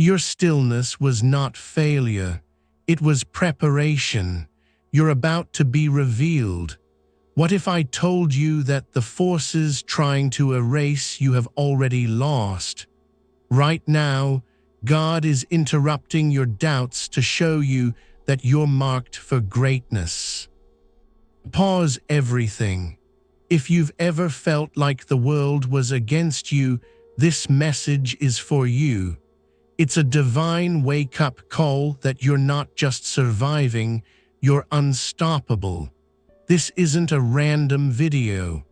Your stillness was not failure. It was preparation. You're about to be revealed. What if I told you that the forces trying to erase you have already lost? Right now, God is interrupting your doubts to show you that you're marked for greatness. Pause everything. If you've ever felt like the world was against you, this message is for you. It's a divine wake-up call that you're not just surviving, you're unstoppable. This isn't a random video.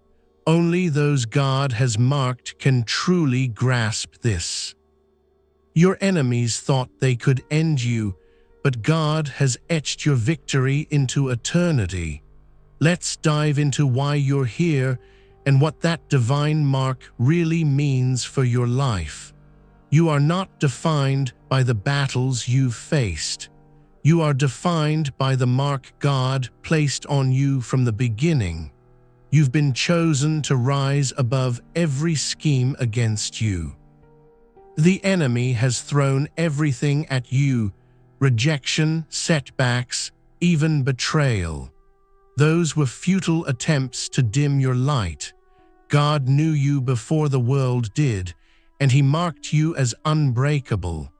Only those God has marked can truly grasp this. Your enemies thought they could end you, but God has etched your victory into eternity. Let's dive into why you're here and what that divine mark really means for your life. You are not defined by the battles you've faced. You are defined by the mark God placed on you from the beginning. You've been chosen to rise above every scheme against you. The enemy has thrown everything at you: rejection, setbacks, even betrayal. Those were futile attempts to dim your light. God knew you before the world did, and He marked you as unbreakable.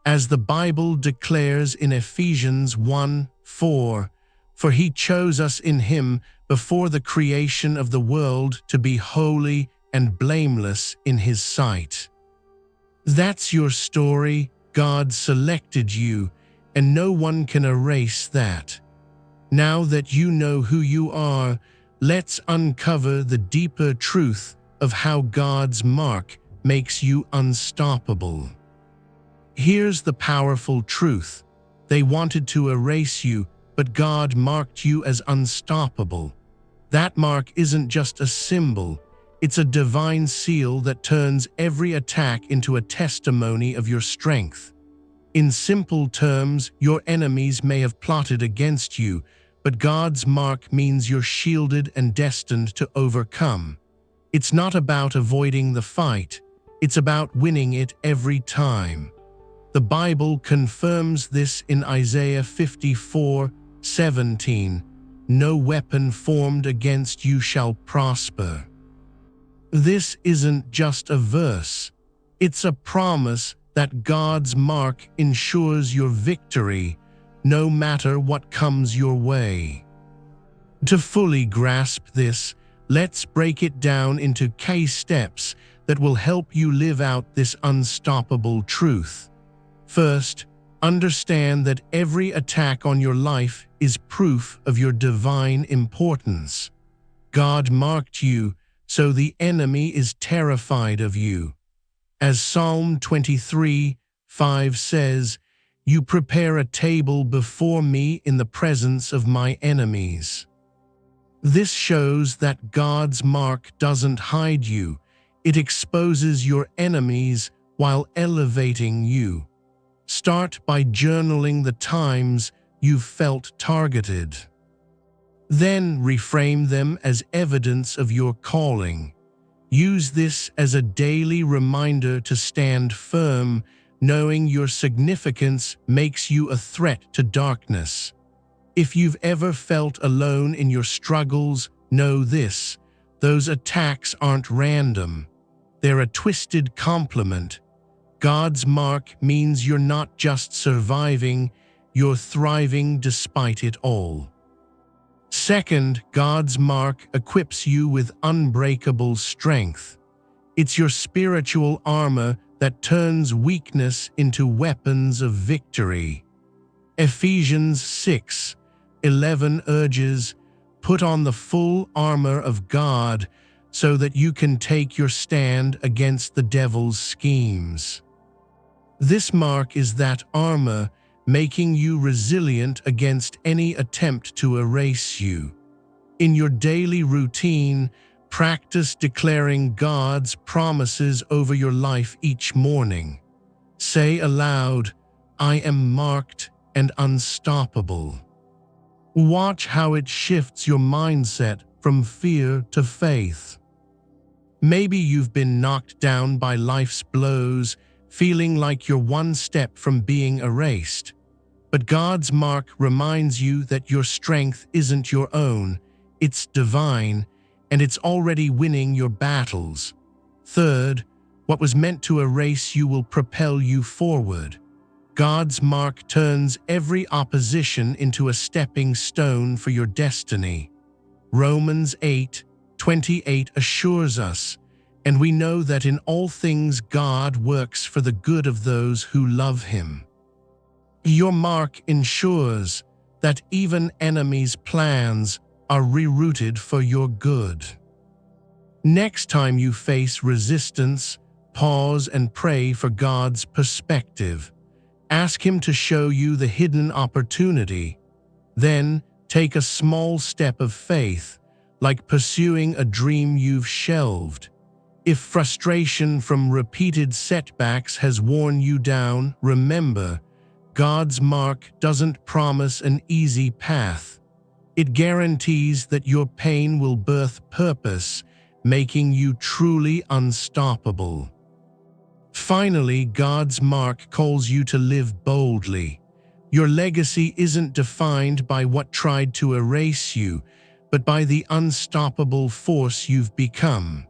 As the Bible declares in Ephesians 1:4, "For He chose us in Him before the creation of the world to be holy and blameless in His sight." That's your story. God selected you, and no one can erase that. Now that you know who you are, let's uncover the deeper truth of how God's mark makes you unstoppable. Here's the powerful truth. They wanted to erase you, but God marked you as unstoppable. That mark isn't just a symbol. It's a divine seal that turns every attack into a testimony of your strength. In simple terms, your enemies may have plotted against you, but God's mark means you're shielded and destined to overcome. It's not about avoiding the fight. It's about winning it every time. The Bible confirms this in Isaiah 54:17. "No weapon formed against you shall prosper." This isn't just a verse. It's a promise that God's mark ensures your victory, no matter what comes your way. To fully grasp this, let's break it down into key steps that will help you live out this unstoppable truth. First, understand that every attack on your life is proof of your divine importance. God marked you, so the enemy is terrified of you. As Psalm 23:5 says, "You prepare a table before me in the presence of my enemies." This shows that God's mark doesn't hide you. It exposes your enemies while elevating you. Start by journaling the times you've felt targeted. Then reframe them as evidence of your calling. Use this as a daily reminder to stand firm, knowing your significance makes you a threat to darkness. If you've ever felt alone in your struggles, know this: those attacks aren't random. They're a twisted compliment. God's mark means you're not just surviving, you're thriving despite it all. Second, God's mark equips you with unbreakable strength. It's your spiritual armor that turns weakness into weapons of victory. Ephesians 6:11 urges, "Put on the full armor of God so that you can take your stand against the devil's schemes." This mark is that armor, making you resilient against any attempt to erase you. In your daily routine, practice declaring God's promises over your life each morning. Say aloud, "I am marked and unstoppable." Watch how it shifts your mindset from fear to faith. Maybe you've been knocked down by life's blows, feeling like you're one step from being erased. But God's mark reminds you that your strength isn't your own, it's divine, and it's already winning your battles. Third, what was meant to erase you will propel you forward. God's mark turns every opposition into a stepping stone for your destiny. Romans 8:28 assures us, and we know that in all things God works for the good of those who love Him. Your mark ensures that even enemies' plans are rerouted for your good. Next time you face resistance, pause and pray for God's perspective. Ask Him to show you the hidden opportunity. Then, take a small step of faith, like pursuing a dream you've shelved. If frustration from repeated setbacks has worn you down, remember, God's mark doesn't promise an easy path. It guarantees that your pain will birth purpose, making you truly unstoppable. Finally, God's mark calls you to live boldly. Your legacy isn't defined by what tried to erase you, but by the unstoppable force you've become.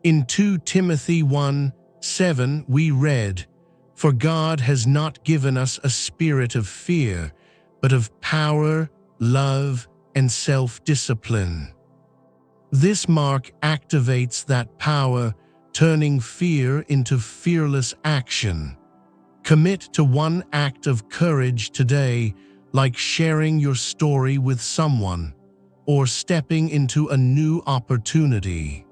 In 2 Timothy 1:7 we read, "For God has not given us a spirit of fear, but of power, love, and self-discipline." This mark activates that power, turning fear into fearless action. Commit to one act of courage today, like sharing your story with someone, or stepping into a new opportunity.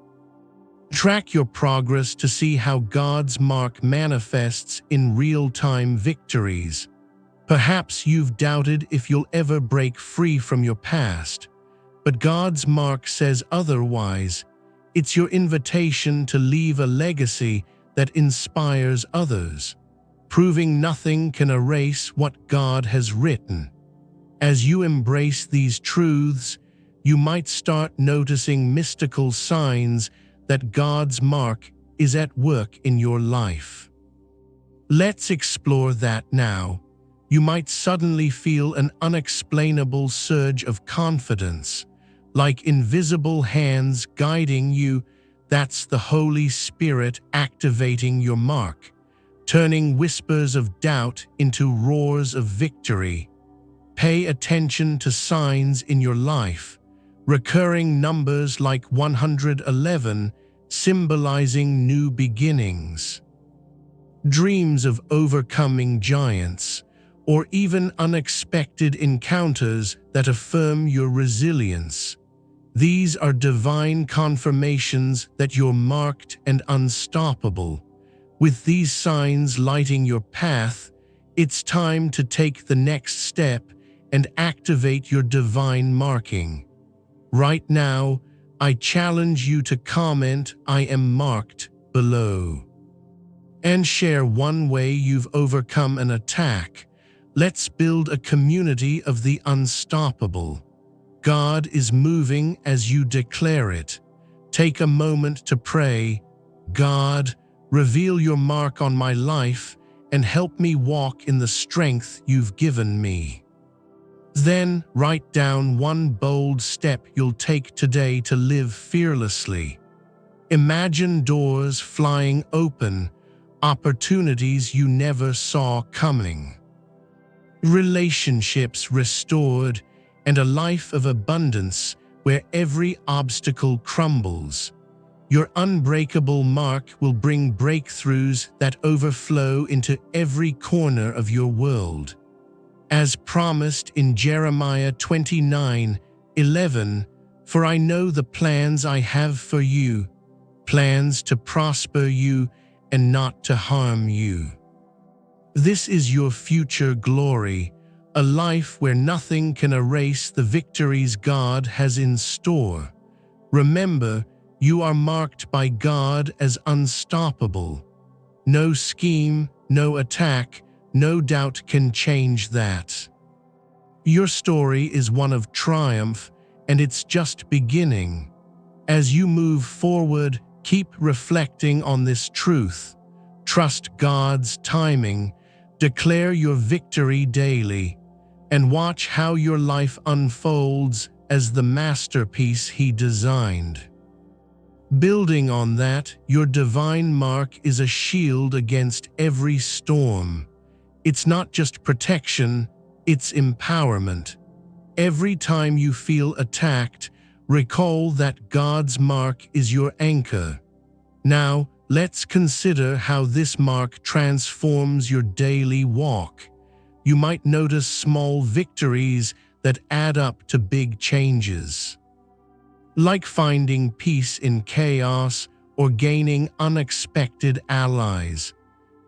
Track your progress to see how God's mark manifests in real-time victories. Perhaps you've doubted if you'll ever break free from your past, but God's mark says otherwise. It's your invitation to leave a legacy that inspires others, proving nothing can erase what God has written. As you embrace these truths, you might start noticing mystical signs that God's mark is at work in your life. Let's explore that now. You might suddenly feel an unexplainable surge of confidence, like invisible hands guiding you. That's the Holy Spirit activating your mark, turning whispers of doubt into roars of victory. Pay attention to signs in your life. Recurring numbers like 111 symbolizing new beginnings. Dreams of overcoming giants, or even unexpected encounters that affirm your resilience. These are divine confirmations that you're marked and unstoppable. With these signs lighting your path, it's time to take the next step and activate your divine marking. Right now, I challenge you to comment "I am marked" below. And share one way you've overcome an attack. Let's build a community of the unstoppable. God is moving as you declare it. Take a moment to pray, "God, reveal your mark on my life and help me walk in the strength you've given me." Then write down one bold step you'll take today to live fearlessly. Imagine doors flying open, opportunities you never saw coming, relationships restored, and a life of abundance where every obstacle crumbles. Your unbreakable mark will bring breakthroughs that overflow into every corner of your world. As promised in Jeremiah 29:11, "For I know the plans I have for you, plans to prosper you and not to harm you." This is your future glory, a life where nothing can erase the victories God has in store. Remember, you are marked by God as unstoppable. No scheme, no attack, no doubt can change that. Your story is one of triumph, and it's just beginning. As you move forward, keep reflecting on this truth. Trust God's timing, declare your victory daily, and watch how your life unfolds as the masterpiece He designed. Building on that, your divine mark is a shield against every storm. It's not just protection, it's empowerment. Every time you feel attacked, recall that God's mark is your anchor. Now, let's consider how this mark transforms your daily walk. You might notice small victories that add up to big changes. Like finding peace in chaos or gaining unexpected allies.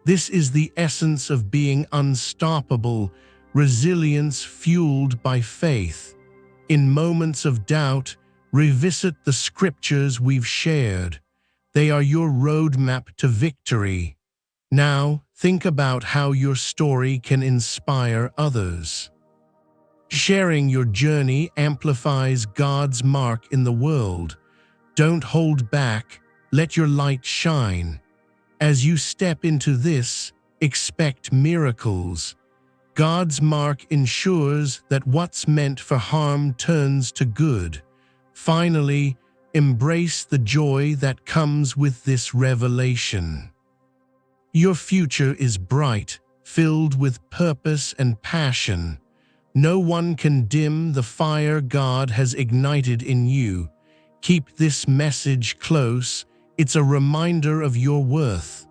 This is the essence of being unstoppable, resilience fueled by faith. In moments of doubt, revisit the scriptures we've shared. They are your roadmap to victory. Now, think about how your story can inspire others. Sharing your journey amplifies God's mark in the world. Don't hold back, let your light shine. As you step into this, expect miracles. God's mark ensures that what's meant for harm turns to good. Finally, embrace the joy that comes with this revelation. Your future is bright, filled with purpose and passion. No one can dim the fire God has ignited in you. Keep this message close. It's a reminder of your worth.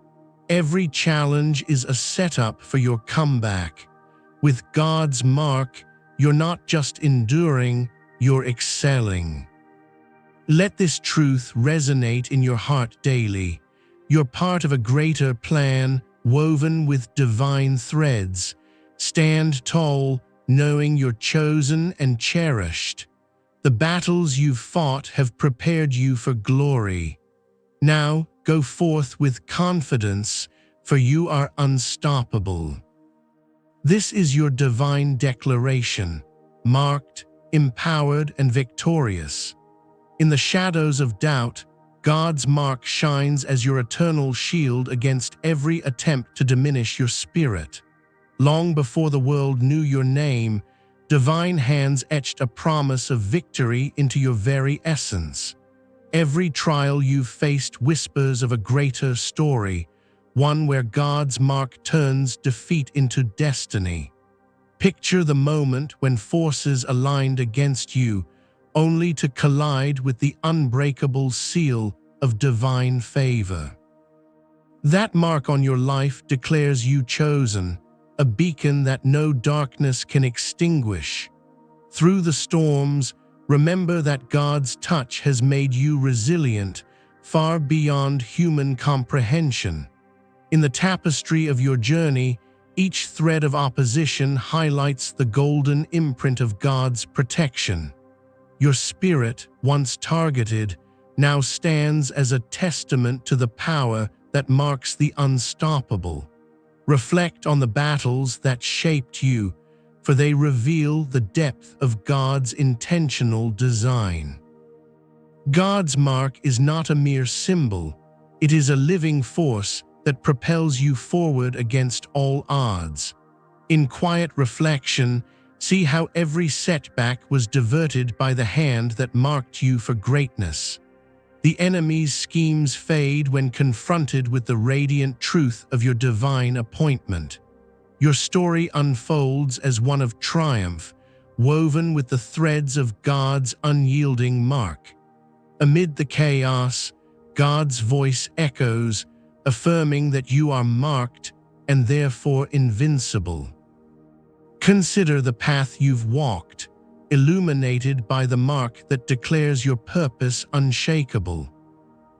Every challenge is a setup for your comeback. With God's mark, you're not just enduring, you're excelling. Let this truth resonate in your heart daily. You're part of a greater plan, woven with divine threads. Stand tall, knowing you're chosen and cherished. The battles you've fought have prepared you for glory. Now, go forth with confidence, for you are unstoppable. This is your divine declaration, marked, empowered, and victorious. In the shadows of doubt, God's mark shines as your eternal shield against every attempt to diminish your spirit. Long before the world knew your name, divine hands etched a promise of victory into your very essence. Every trial you've faced whispers of a greater story, one where God's mark turns defeat into destiny. Picture the moment when forces aligned against you, only to collide with the unbreakable seal of divine favor. That mark on your life declares you chosen, a beacon that no darkness can extinguish. Through the storms, remember that God's touch has made you resilient, far beyond human comprehension. In the tapestry of your journey, each thread of opposition highlights the golden imprint of God's protection. Your spirit, once targeted, now stands as a testament to the power that marks the unstoppable. Reflect on the battles that shaped you, for they reveal the depth of God's intentional design. God's mark is not a mere symbol, it is a living force that propels you forward against all odds. In quiet reflection, see how every setback was diverted by the hand that marked you for greatness. The enemy's schemes fade when confronted with the radiant truth of your divine appointment. Your story unfolds as one of triumph, woven with the threads of God's unyielding mark. Amid the chaos, God's voice echoes, affirming that you are marked and therefore invincible. Consider the path you've walked, illuminated by the mark that declares your purpose unshakable.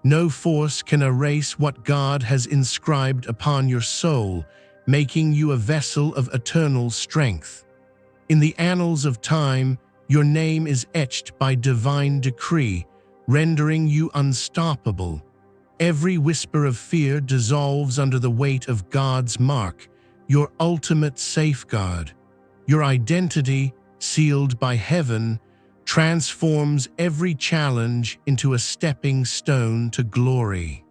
No force can erase what God has inscribed upon your soul, making you a vessel of eternal strength. In the annals of time, your name is etched by divine decree, rendering you unstoppable. Every whisper of fear dissolves under the weight of God's mark, your ultimate safeguard. Your identity, sealed by heaven, transforms every challenge into a stepping stone to glory.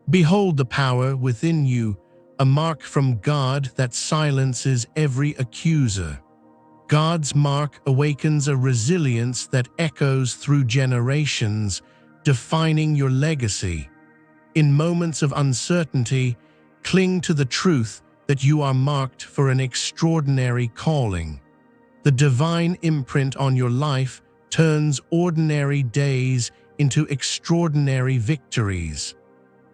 Behold the power within you, a mark from God that silences every accuser. God's mark awakens a resilience that echoes through generations, defining your legacy. In moments of uncertainty, cling to the truth that you are marked for an extraordinary calling. The divine imprint on your life turns ordinary days into extraordinary victories.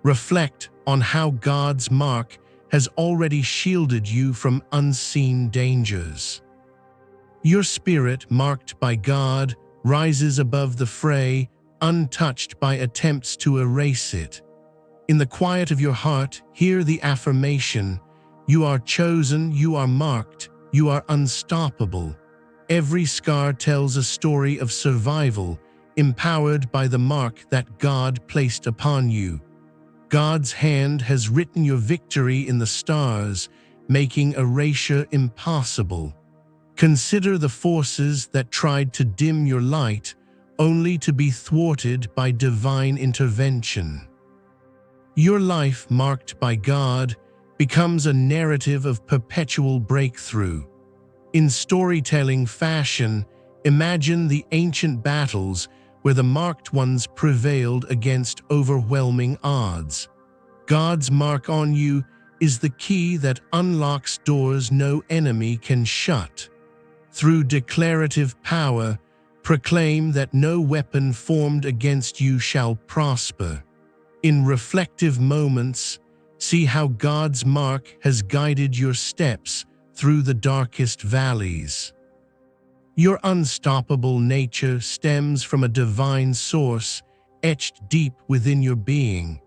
Reflect on how God's mark has already shielded you from unseen dangers. Your spirit, marked by God, rises above the fray, untouched by attempts to erase it. In the quiet of your heart, hear the affirmation: you are chosen, you are marked, you are unstoppable. Every scar tells a story of survival, empowered by the mark that God placed upon you. God's hand has written your victory in the stars, making erasure impossible. Consider the forces that tried to dim your light, only to be thwarted by divine intervention. Your life, marked by God, becomes a narrative of perpetual breakthrough. In storytelling fashion, imagine the ancient battles where the marked ones prevailed against overwhelming odds. God's mark on you is the key that unlocks doors no enemy can shut. Through declarative power, proclaim that no weapon formed against you shall prosper. In reflective moments, see how God's mark has guided your steps through the darkest valleys. Your unstoppable nature stems from a divine source etched deep within your being.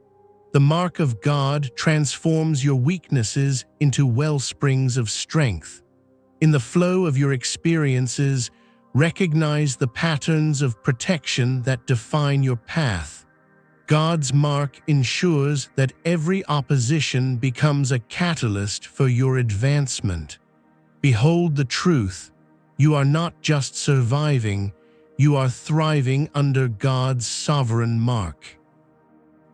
The mark of God transforms your weaknesses into wellsprings of strength. In the flow of your experiences, recognize the patterns of protection that define your path. God's mark ensures that every opposition becomes a catalyst for your advancement. Behold the truth: you are not just surviving, you are thriving under God's sovereign mark.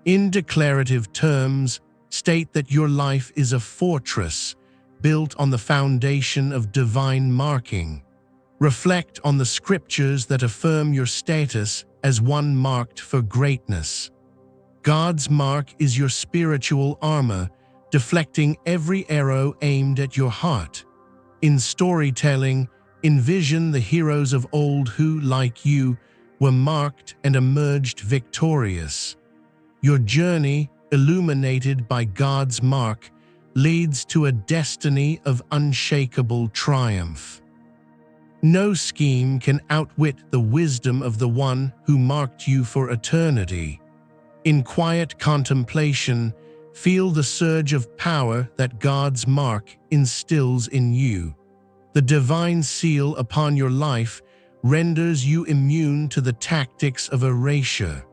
In declarative terms, state that your life is a fortress built on the foundation of divine marking. Reflect on the scriptures that affirm your status as one marked for greatness. God's mark is your spiritual armor, deflecting every arrow aimed at your heart. In storytelling, envision the heroes of old who, like you, were marked and emerged victorious. Your journey, illuminated by God's mark, leads to a destiny of unshakable triumph. No scheme can outwit the wisdom of the one who marked you for eternity. In quiet contemplation, feel the surge of power that God's mark instills in you. The divine seal upon your life renders you immune to the tactics of erasure.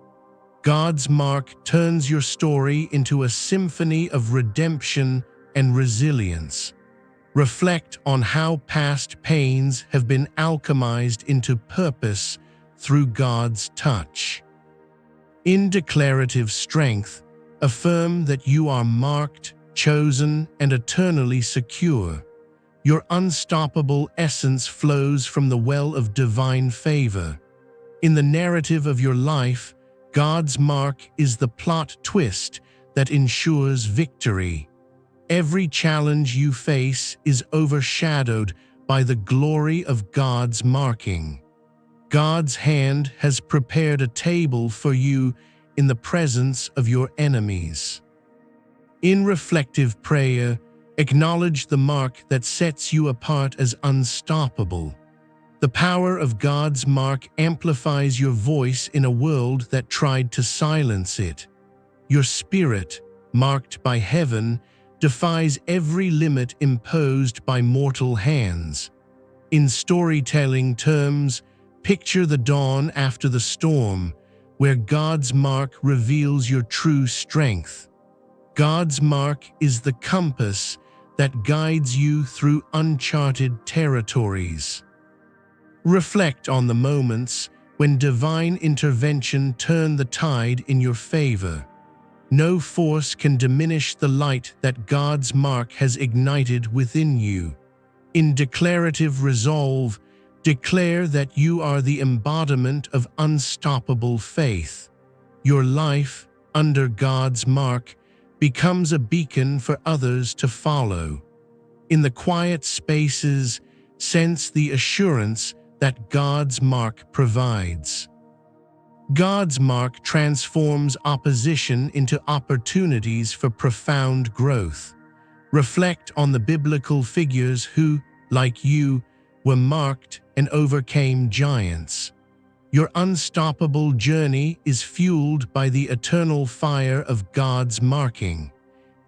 God's mark turns your story into a symphony of redemption and resilience. Reflect on how past pains have been alchemized into purpose through God's touch. In declarative strength, affirm that you are marked, chosen, and eternally secure. Your unstoppable essence flows from the well of divine favor. In the narrative of your life, God's mark is the plot twist that ensures victory. Every challenge you face is overshadowed by the glory of God's marking. God's hand has prepared a table for you in the presence of your enemies. In reflective prayer, acknowledge the mark that sets you apart as unstoppable. The power of God's mark amplifies your voice in a world that tried to silence it. Your spirit, marked by heaven, defies every limit imposed by mortal hands. In storytelling terms, picture the dawn after the storm, where God's mark reveals your true strength. God's mark is the compass that guides you through uncharted territories. Reflect on the moments when divine intervention turned the tide in your favor. No force can diminish the light that God's mark has ignited within you. In declarative resolve, declare that you are the embodiment of unstoppable faith. Your life, under God's mark, becomes a beacon for others to follow. In the quiet spaces, sense the assurance that God's mark provides. God's mark transforms opposition into opportunities for profound growth. Reflect on the biblical figures who, like you, were marked and overcame giants. Your unstoppable journey is fueled by the eternal fire of God's marking.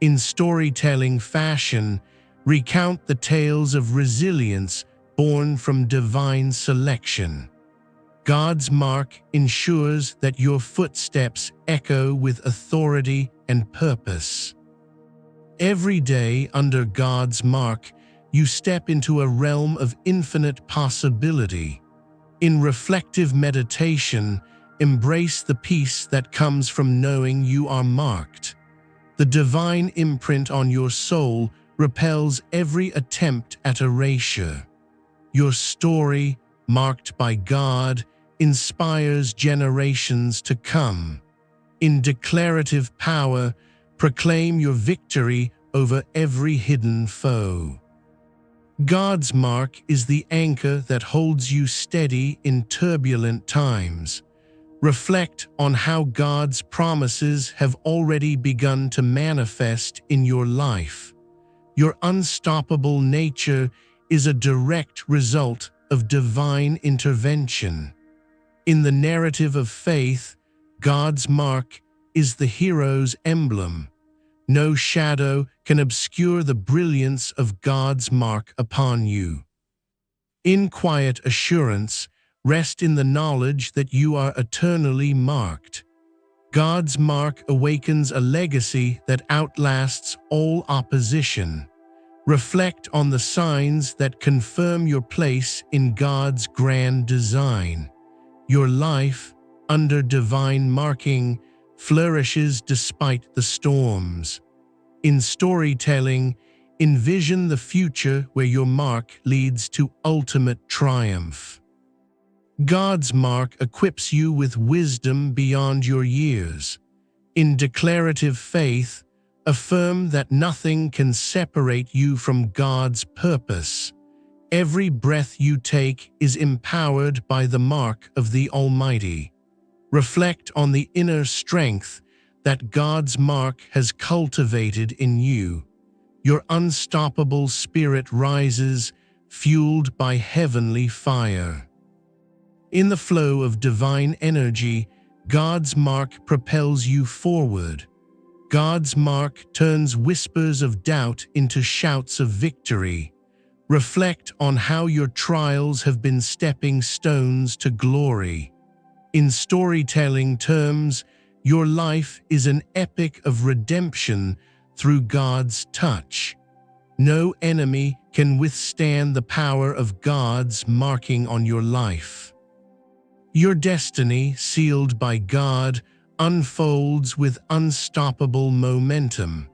In storytelling fashion, recount the tales of resilience born from divine selection. God's mark ensures that your footsteps echo with authority and purpose. Every day under God's mark, you step into a realm of infinite possibility. In reflective meditation, embrace the peace that comes from knowing you are marked. The divine imprint on your soul repels every attempt at erasure. Your story, marked by God, inspires generations to come. In declarative power, proclaim your victory over every hidden foe. God's mark is the anchor that holds you steady in turbulent times. Reflect on how God's promises have already begun to manifest in your life. Your unstoppable nature is a direct result of divine intervention. In the narrative of faith, God's mark is the hero's emblem. No shadow can obscure the brilliance of God's mark upon you. In quiet assurance, rest in the knowledge that you are eternally marked. God's mark awakens a legacy that outlasts all opposition. Reflect on the signs that confirm your place in God's grand design. Your life, under divine marking, flourishes despite the storms. In storytelling, envision the future where your mark leads to ultimate triumph. God's mark equips you with wisdom beyond your years. In declarative faith, affirm that nothing can separate you from God's purpose. Every breath you take is empowered by the mark of the Almighty. Reflect on the inner strength that God's mark has cultivated in you. Your unstoppable spirit rises, fueled by heavenly fire. In the flow of divine energy, God's mark propels you forward. God's mark turns whispers of doubt into shouts of victory. Reflect on how your trials have been stepping stones to glory. In storytelling terms, your life is an epic of redemption through God's touch. No enemy can withstand the power of God's marking on your life. Your destiny, sealed by God, unfolds with unstoppable momentum.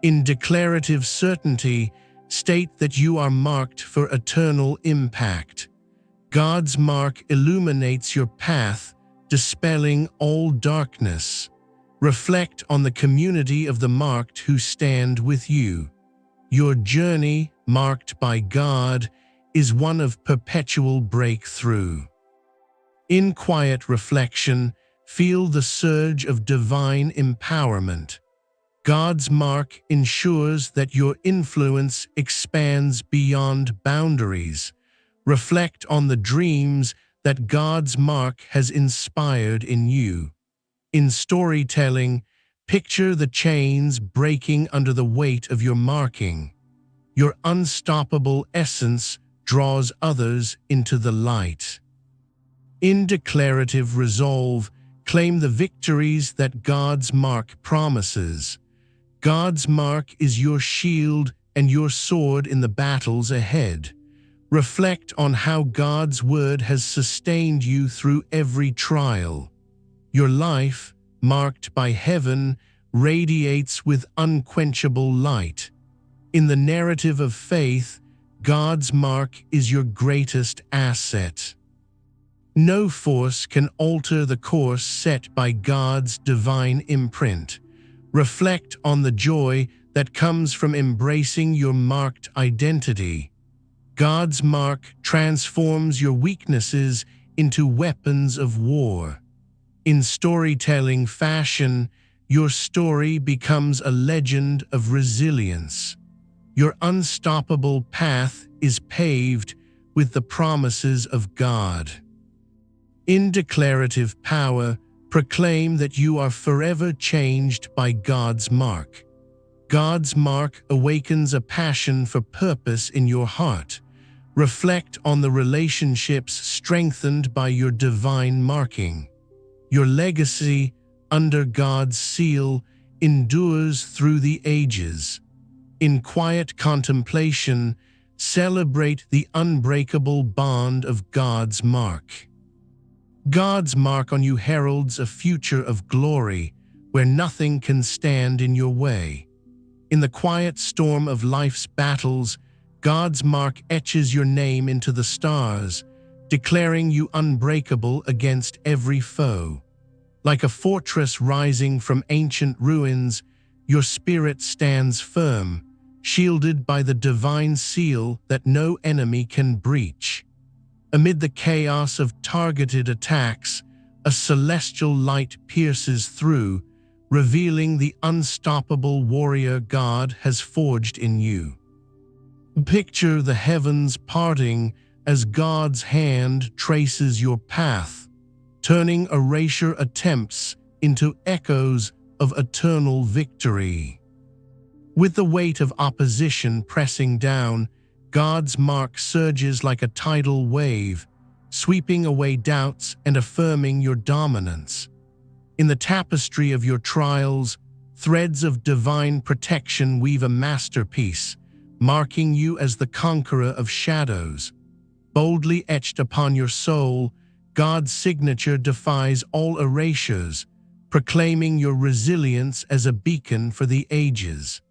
In declarative certainty, state that you are marked for eternal impact. God's mark illuminates your path, dispelling all darkness. Reflect on the community of the marked who stand with you. Your journey, marked by God, is one of perpetual breakthrough. In quiet reflection, feel the surge of divine empowerment. God's mark ensures that your influence expands beyond boundaries. Reflect on the dreams that God's mark has inspired in you. In storytelling, picture the chains breaking under the weight of your marking. Your unstoppable essence draws others into the light. In declarative resolve, claim the victories that God's mark promises. God's mark is your shield and your sword in the battles ahead. Reflect on how God's word has sustained you through every trial. Your life, marked by heaven, radiates with unquenchable light. In the narrative of faith, God's mark is your greatest asset. No force can alter the course set by God's divine imprint. Reflect on the joy that comes from embracing your marked identity. God's mark transforms your weaknesses into weapons of war. In storytelling fashion, your story becomes a legend of resilience. Your unstoppable path is paved with the promises of God. In declarative power, proclaim that you are forever changed by God's mark. God's mark awakens a passion for purpose in your heart. Reflect on the relationships strengthened by your divine marking. Your legacy, under God's seal, endures through the ages. In quiet contemplation, celebrate the unbreakable bond of God's mark. God's mark on you heralds a future of glory where nothing can stand in your way. In the quiet storm of life's battles, God's mark etches your name into the stars, declaring you unbreakable against every foe. Like a fortress rising from ancient ruins, your spirit stands firm, shielded by the divine seal that no enemy can breach. Amid the chaos of targeted attacks, a celestial light pierces through, revealing the unstoppable warrior God has forged in you. Picture the heavens parting as God's hand traces your path, turning erasure attempts into echoes of eternal victory. With the weight of opposition pressing down, God's mark surges like a tidal wave, sweeping away doubts and affirming your dominance. In the tapestry of your trials, threads of divine protection weave a masterpiece, marking you as the conqueror of shadows. Boldly etched upon your soul, God's signature defies all erasures, proclaiming your resilience as a beacon for the ages.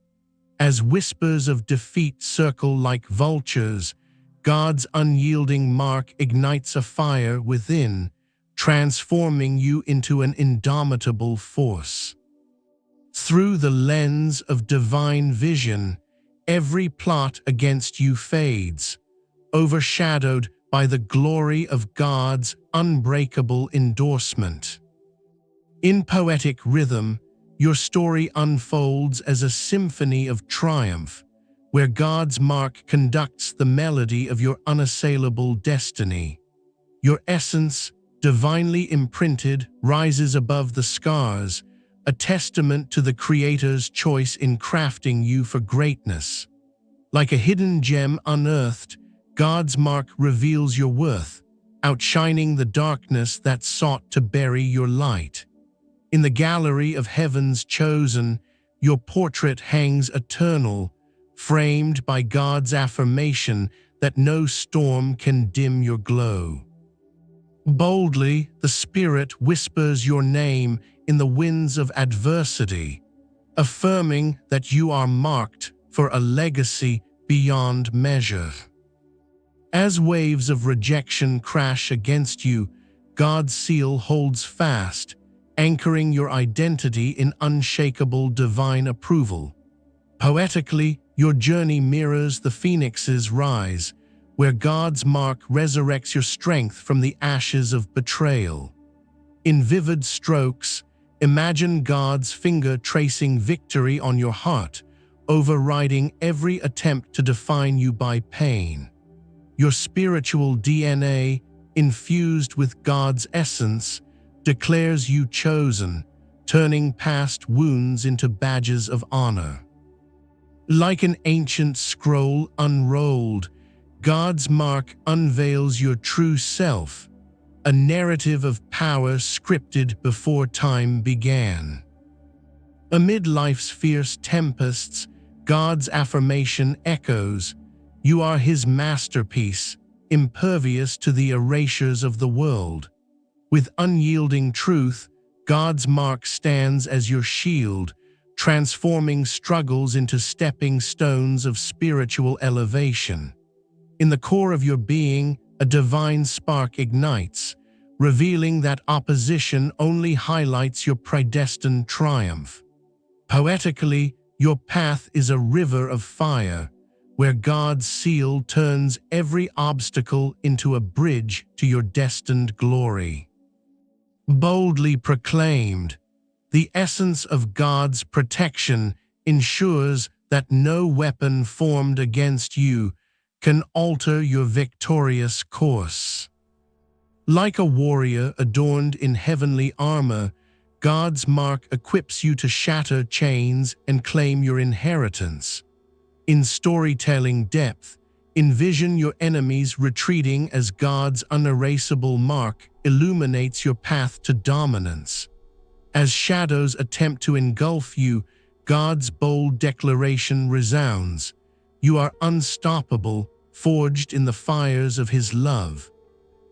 As whispers of defeat circle like vultures, God's unyielding mark ignites a fire within, transforming you into an indomitable force. Through the lens of divine vision, every plot against you fades, overshadowed by the glory of God's unbreakable endorsement. In poetic rhythm, your story unfolds as a symphony of triumph, where God's mark conducts the melody of your unassailable destiny. Your essence, divinely imprinted, rises above the scars, a testament to the Creator's choice in crafting you for greatness. Like a hidden gem unearthed, God's mark reveals your worth, outshining the darkness that sought to bury your light. In the gallery of heaven's chosen, your portrait hangs eternal, framed by God's affirmation that no storm can dim your glow. Boldly, the Spirit whispers your name in the winds of adversity, affirming that you are marked for a legacy beyond measure. As waves of rejection crash against you, God's seal holds fast, anchoring your identity in unshakable divine approval. Poetically, your journey mirrors the phoenix's rise, where God's mark resurrects your strength from the ashes of betrayal. In vivid strokes, imagine God's finger tracing victory on your heart, overriding every attempt to define you by pain. Your spiritual DNA, infused with God's essence, declares you chosen, turning past wounds into badges of honor. Like an ancient scroll unrolled, God's mark unveils your true self, a narrative of power scripted before time began. Amid life's fierce tempests, God's affirmation echoes, "You are His masterpiece, impervious to the erasures of the world." With unyielding truth, God's mark stands as your shield, transforming struggles into stepping stones of spiritual elevation. In the core of your being, a divine spark ignites, revealing that opposition only highlights your predestined triumph. Poetically, your path is a river of fire, where God's seal turns every obstacle into a bridge to your destined glory. Boldly proclaimed, the essence of God's protection ensures that no weapon formed against you can alter your victorious course. Like a warrior adorned in heavenly armor, God's mark equips you to shatter chains and claim your inheritance. In storytelling depth, envision your enemies retreating as God's unerasable mark illuminates your path to dominance. As shadows attempt to engulf you, God's bold declaration resounds. You are unstoppable, forged in the fires of His love.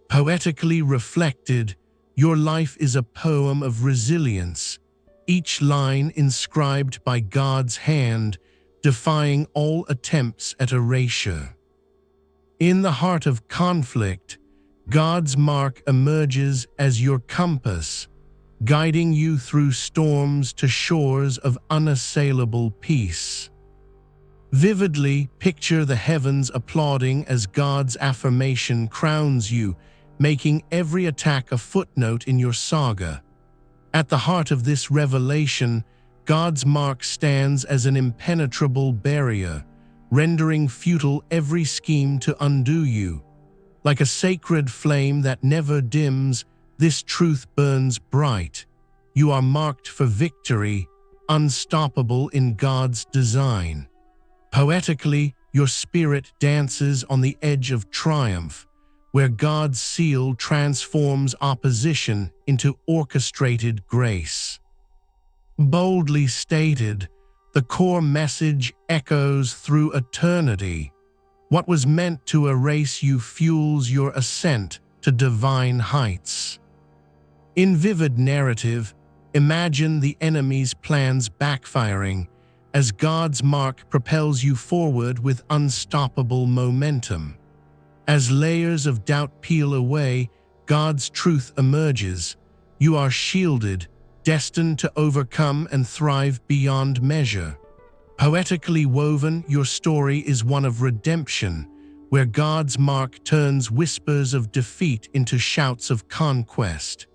Poetically reflected, your life is a poem of resilience, each line inscribed by God's hand, defying all attempts at erasure. In the heart of conflict, God's mark emerges as your compass, guiding you through storms to shores of unassailable peace. Vividly picture the heavens applauding as God's affirmation crowns you, making every attack a footnote in your saga. At the heart of this revelation, God's mark stands as an impenetrable barrier, rendering futile every scheme to undo you. Like a sacred flame that never dims, this truth burns bright. You are marked for victory, unstoppable in God's design. Poetically, your spirit dances on the edge of triumph, where God's seal transforms opposition into orchestrated grace. Boldly stated, the core message echoes through eternity. What was meant to erase you fuels your ascent to divine heights. In vivid narrative, imagine the enemy's plans backfiring as God's mark propels you forward with unstoppable momentum. As layers of doubt peel away, God's truth emerges. You are shielded, destined to overcome and thrive beyond measure. Poetically woven, your story is one of redemption, where God's mark turns whispers of defeat into shouts of conquest.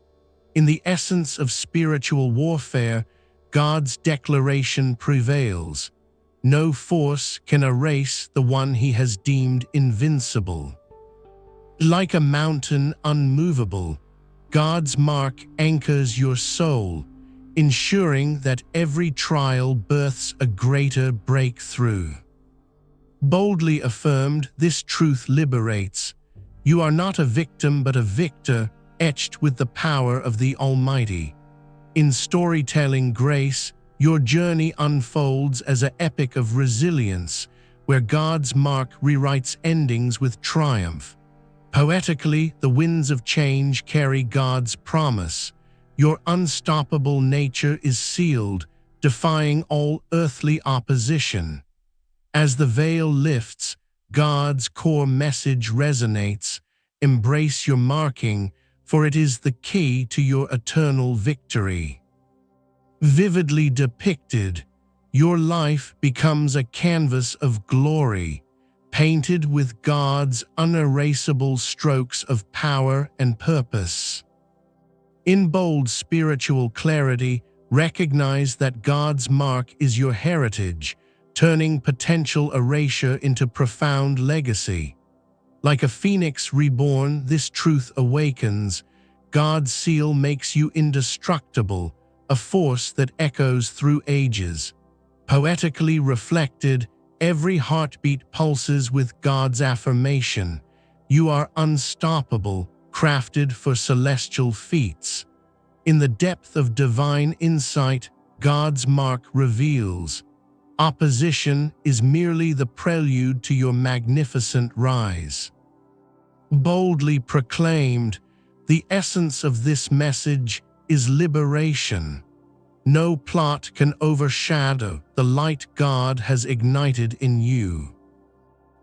In the essence of spiritual warfare, God's declaration prevails. No force can erase the one He has deemed invincible. Like a mountain unmovable, God's mark anchors your soul, ensuring that every trial births a greater breakthrough. Boldly affirmed, this truth liberates. You are not a victim but a victor, etched with the power of the Almighty. In storytelling grace, your journey unfolds as an epic of resilience, where God's mark rewrites endings with triumph. Poetically, the winds of change carry God's promise. Your unstoppable nature is sealed, defying all earthly opposition. As the veil lifts, God's core message resonates. Embrace your marking, for it is the key to your eternal victory. Vividly depicted, your life becomes a canvas of glory, painted with God's unerasable strokes of power and purpose. In bold spiritual clarity, recognize that God's mark is your heritage, turning potential erasure into profound legacy. Like a phoenix reborn, this truth awakens. God's seal makes you indestructible, a force that echoes through ages. Poetically reflected, every heartbeat pulses with God's affirmation. You are unstoppable, crafted for celestial feats. In the depth of divine insight, God's mark reveals. Opposition is merely the prelude to your magnificent rise. Boldly proclaimed, the essence of this message is liberation. No plot can overshadow the light God has ignited in you.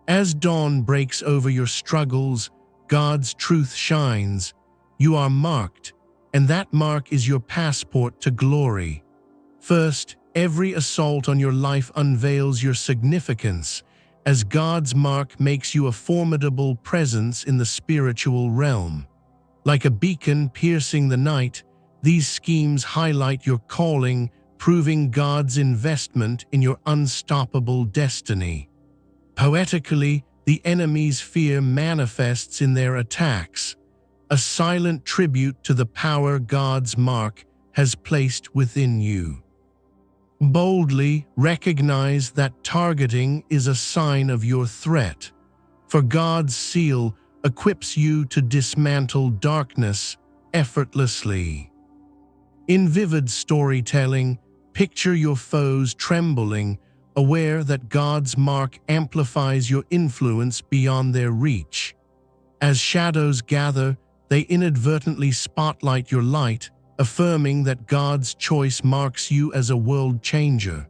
As dawn breaks over your struggles, God's truth shines. You are marked, and that mark is your passport to glory. First, every assault on your life unveils your significance, as God's mark makes you a formidable presence in the spiritual realm. Like a beacon piercing the night, these schemes highlight your calling, proving God's investment in your unstoppable destiny. Poetically, the enemy's fear manifests in their attacks, a silent tribute to the power God's mark has placed within you. Boldly recognize that targeting is a sign of your threat, for God's seal equips you to dismantle darkness effortlessly. In vivid storytelling, picture your foes trembling, aware that God's mark amplifies your influence beyond their reach. As shadows gather, they inadvertently spotlight your light, affirming that God's choice marks you as a world changer.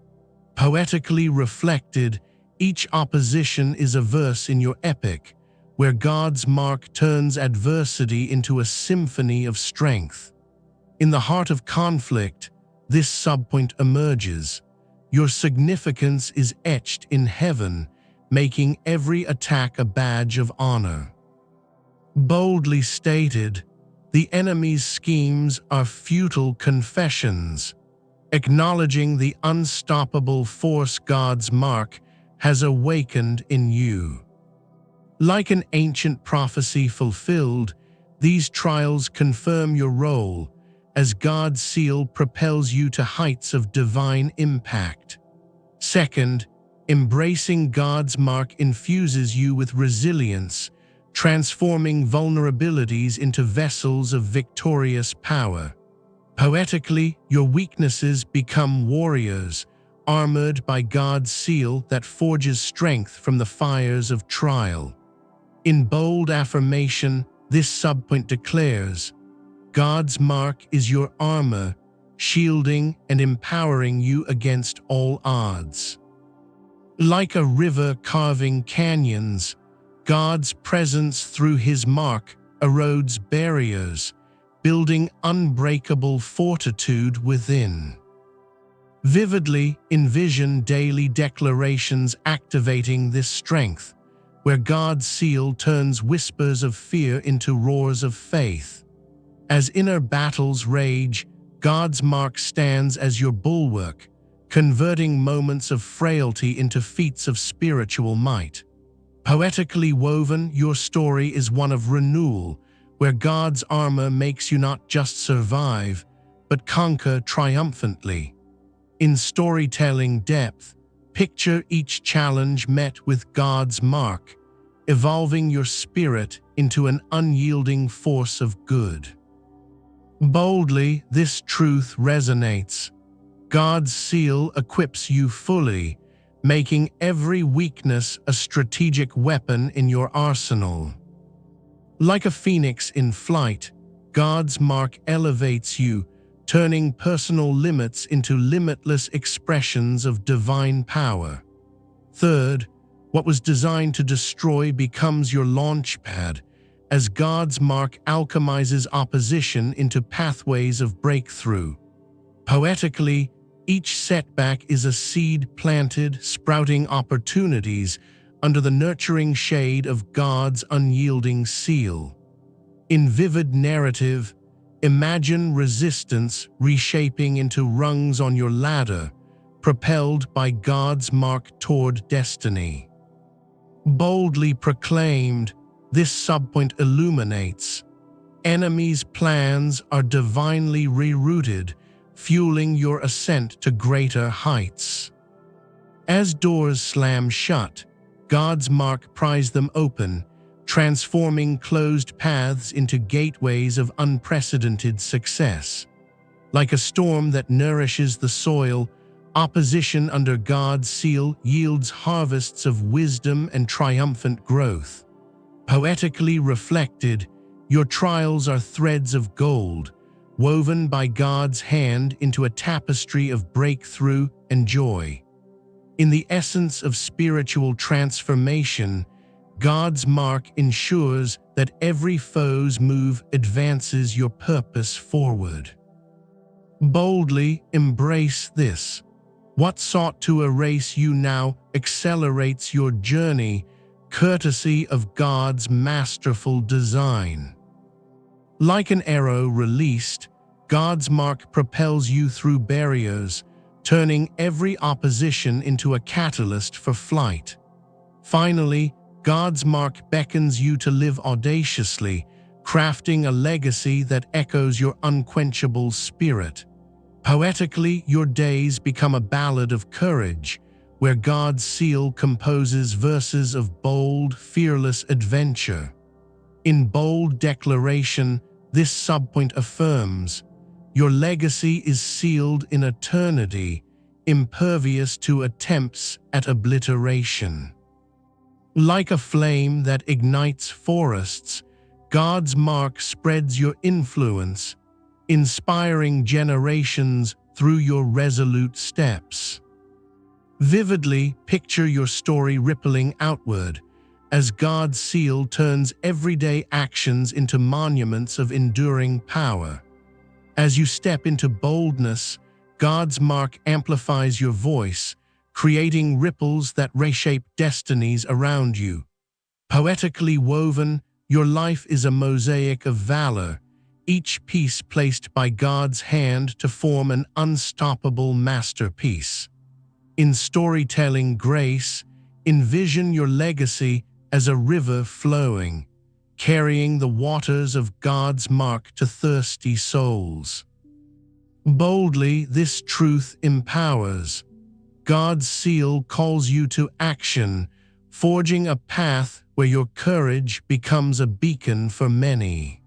Poetically reflected, each opposition is a verse in your epic, where God's mark turns adversity into a symphony of strength. In the heart of conflict, this subpoint emerges. Your significance is etched in heaven, making every attack a badge of honor. Boldly stated, the enemy's schemes are futile confessions, acknowledging the unstoppable force God's mark has awakened in you. Like an ancient prophecy fulfilled, these trials confirm your role, as God's seal propels you to heights of divine impact. Second, embracing God's mark infuses you with resilience, transforming vulnerabilities into vessels of victorious power. Poetically, your weaknesses become warriors, armored by God's seal that forges strength from the fires of trial. In bold affirmation, this subpoint declares, God's mark is your armor, shielding and empowering you against all odds. Like a river carving canyons, God's presence through His mark erodes barriers, building unbreakable fortitude within. Vividly envision daily declarations activating this strength, where God's seal turns whispers of fear into roars of faith. As inner battles rage, God's mark stands as your bulwark, converting moments of frailty into feats of spiritual might. Poetically woven, your story is one of renewal, where God's armor makes you not just survive, but conquer triumphantly. In storytelling depth, picture each challenge met with God's mark, evolving your spirit into an unyielding force of good. Boldly, this truth resonates. God's seal equips you fully, making every weakness a strategic weapon in your arsenal. Like a phoenix in flight, God's mark elevates you, turning personal limits into limitless expressions of divine power. Third, what was designed to destroy becomes your launchpad, as God's mark alchemizes opposition into pathways of breakthrough. Poetically, each setback is a seed planted, sprouting opportunities under the nurturing shade of God's unyielding seal. In vivid narrative, imagine resistance reshaping into rungs on your ladder, propelled by God's mark toward destiny. Boldly proclaimed, this subpoint illuminates. Enemies' plans are divinely rerouted, fueling your ascent to greater heights. As doors slam shut, God's mark pries them open, transforming closed paths into gateways of unprecedented success. Like a storm that nourishes the soil, opposition under God's seal yields harvests of wisdom and triumphant growth. Poetically reflected, your trials are threads of gold, woven by God's hand into a tapestry of breakthrough and joy. In the essence of spiritual transformation, God's mark ensures that every foe's move advances your purpose forward. Boldly embrace this. What sought to erase you now accelerates your journey, courtesy of God's masterful design. Like an arrow released, God's mark propels you through barriers, turning every opposition into a catalyst for flight. Finally, God's mark beckons you to live audaciously, crafting a legacy that echoes your unquenchable spirit. Poetically, your days become a ballad of courage, where God's seal composes verses of bold, fearless adventure. In bold declaration, this subpoint affirms, your legacy is sealed in eternity, impervious to attempts at obliteration. Like a flame that ignites forests, God's mark spreads your influence, inspiring generations through your resolute steps. Vividly picture your story rippling outward, as God's seal turns everyday actions into monuments of enduring power. As you step into boldness, God's mark amplifies your voice, creating ripples that reshape destinies around you. Poetically woven, your life is a mosaic of valor, each piece placed by God's hand to form an unstoppable masterpiece. In storytelling grace, envision your legacy as a river flowing, carrying the waters of God's mark to thirsty souls. Boldly, this truth empowers. God's seal calls you to action, forging a path where your courage becomes a beacon for many.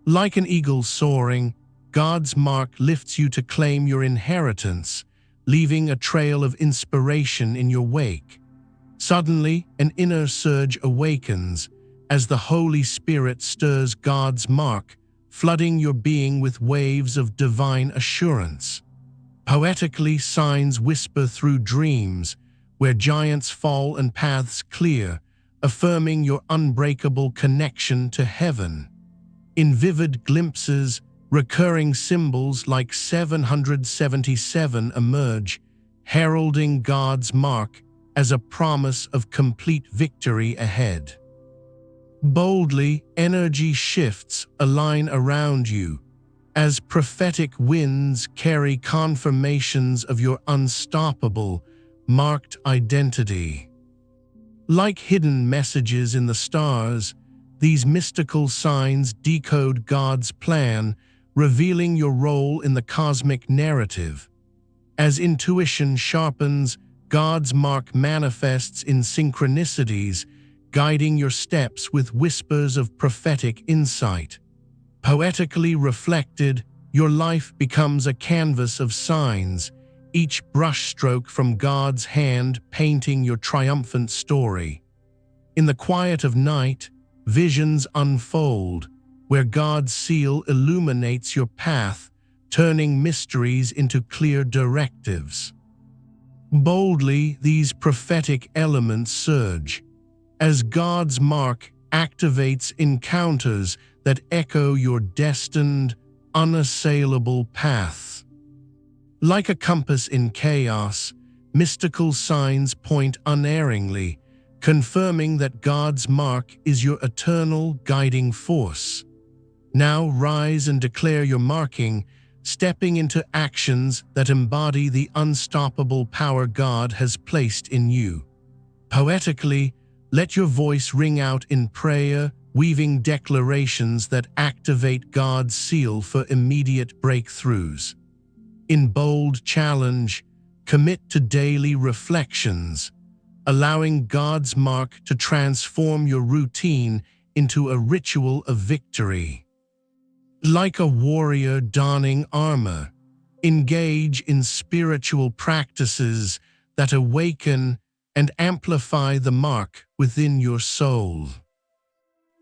Like an eagle soaring, God's mark lifts you to claim your inheritance, leaving a trail of inspiration in your wake. Suddenly, an inner surge awakens as the Holy Spirit stirs God's mark, flooding your being with waves of divine assurance. Poetically, signs whisper through dreams, where giants fall and paths clear, affirming your unbreakable connection to heaven. In vivid glimpses, recurring symbols like 777 emerge, heralding God's mark as a promise of complete victory ahead. Boldly, energy shifts align around you, as prophetic winds carry confirmations of your unstoppable, marked identity. Like hidden messages in the stars, these mystical signs decode God's plan, revealing your role in the cosmic narrative. As intuition sharpens, God's mark manifests in synchronicities, guiding your steps with whispers of prophetic insight. Poetically reflected, your life becomes a canvas of signs, each brushstroke from God's hand painting your triumphant story. In the quiet of night, visions unfold, where God's seal illuminates your path, turning mysteries into clear directives. Boldly, these prophetic elements surge, as God's mark activates encounters that echo your destined, unassailable path. Like a compass in chaos, mystical signs point unerringly, confirming that God's mark is your eternal guiding force. Now rise and declare your marking, stepping into actions that embody the unstoppable power God has placed in you. Poetically, let your voice ring out in prayer, weaving declarations that activate God's seal for immediate breakthroughs. In bold challenge, commit to daily reflections, allowing God's mark to transform your routine into a ritual of victory. Like a warrior donning armor, engage in spiritual practices that awaken and amplify the mark within your soul.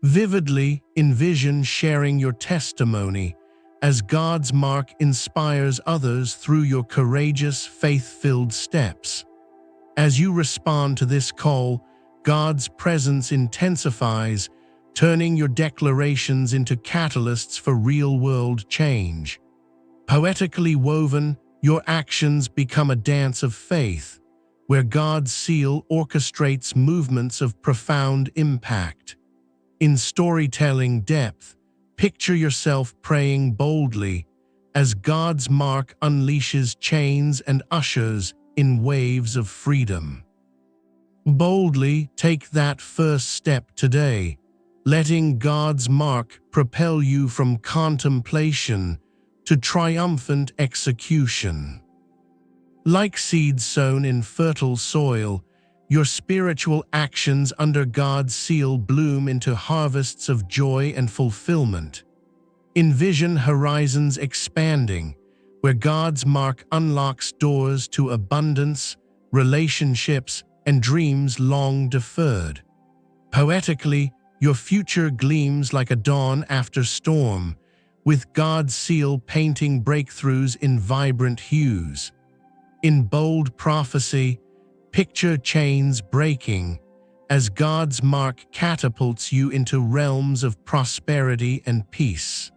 Vividly envision sharing your testimony as God's mark inspires others through your courageous, faith-filled steps. As you respond to this call, God's presence intensifies, turning your declarations into catalysts for real-world change. Poetically woven, your actions become a dance of faith, where God's seal orchestrates movements of profound impact. In storytelling depth, picture yourself praying boldly as God's mark unleashes chains and ushers in waves of freedom. Boldly take that first step today, letting God's mark propel you from contemplation to triumphant execution. Like seeds sown in fertile soil, your spiritual actions under God's seal bloom into harvests of joy and fulfillment. Envision horizons expanding, where God's mark unlocks doors to abundance, relationships, and dreams long deferred. Poetically, your future gleams like a dawn after storm, with God's seal painting breakthroughs in vibrant hues. In bold prophecy, picture chains breaking as God's mark catapults you into realms of prosperity and peace.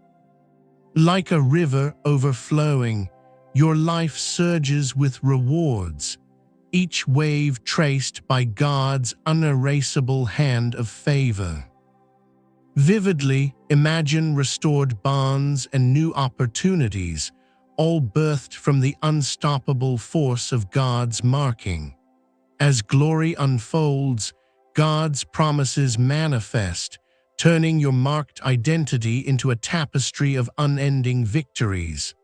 Like a river overflowing, your life surges with rewards, each wave traced by God's unerasable hand of favor. Vividly imagine restored bonds and new opportunities, all birthed from the unstoppable force of God's marking. As glory unfolds, God's promises manifest, turning your marked identity into a tapestry of unending victories.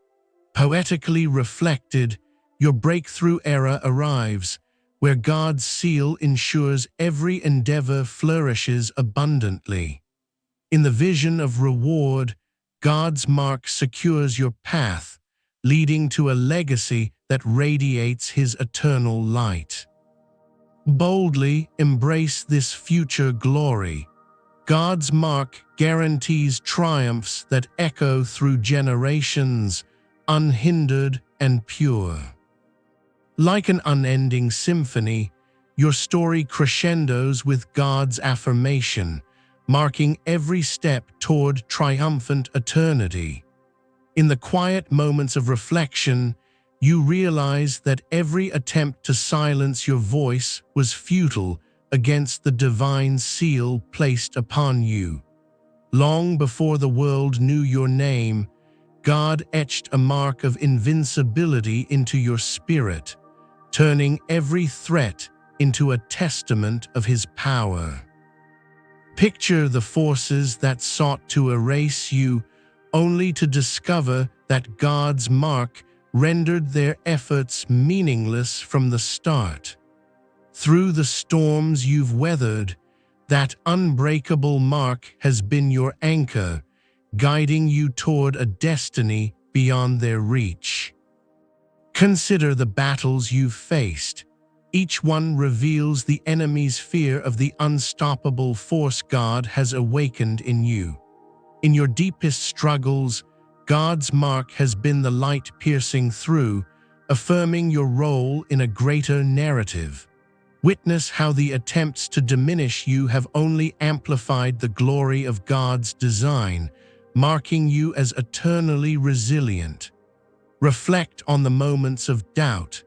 Poetically reflected, your breakthrough era arrives, where God's seal ensures every endeavor flourishes abundantly. In the vision of reward, God's mark secures your path, leading to a legacy that radiates His eternal light. Boldly embrace this future glory. God's mark guarantees triumphs that echo through generations, unhindered and pure. Like an unending symphony, your story crescendos with God's affirmation, marking every step toward triumphant eternity. In the quiet moments of reflection, you realize that every attempt to silence your voice was futile against the divine seal placed upon you. Long before the world knew your name, God etched a mark of invincibility into your spirit, turning every threat into a testament of His power. Picture the forces that sought to erase you, only to discover that God's mark rendered their efforts meaningless from the start. Through the storms you've weathered, that unbreakable mark has been your anchor, guiding you toward a destiny beyond their reach. Consider the battles you've faced. Each one reveals the enemy's fear of the unstoppable force God has awakened in you. In your deepest struggles, God's mark has been the light piercing through, affirming your role in a greater narrative. Witness how the attempts to diminish you have only amplified the glory of God's design, marking you as eternally resilient. Reflect on the moments of doubt.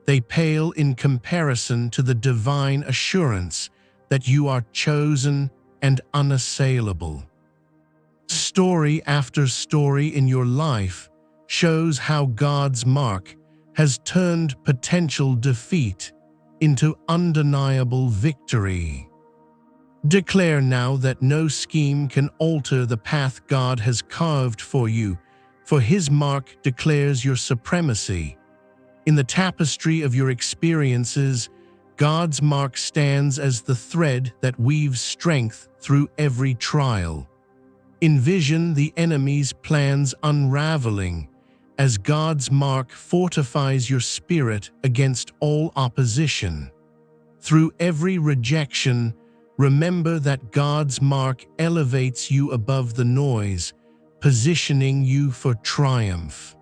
They pale in comparison to the divine assurance that you are chosen and unassailable. Story after story in your life shows how God's mark has turned potential defeat into undeniable victory. Declare now that no scheme can alter the path God has carved for you, for His mark declares your supremacy. In the tapestry of your experiences, God's mark stands as the thread that weaves strength through every trial. Envision the enemy's plans unraveling, as God's mark fortifies your spirit against all opposition. Through every rejection, remember that God's mark elevates you above the noise, positioning you for triumph.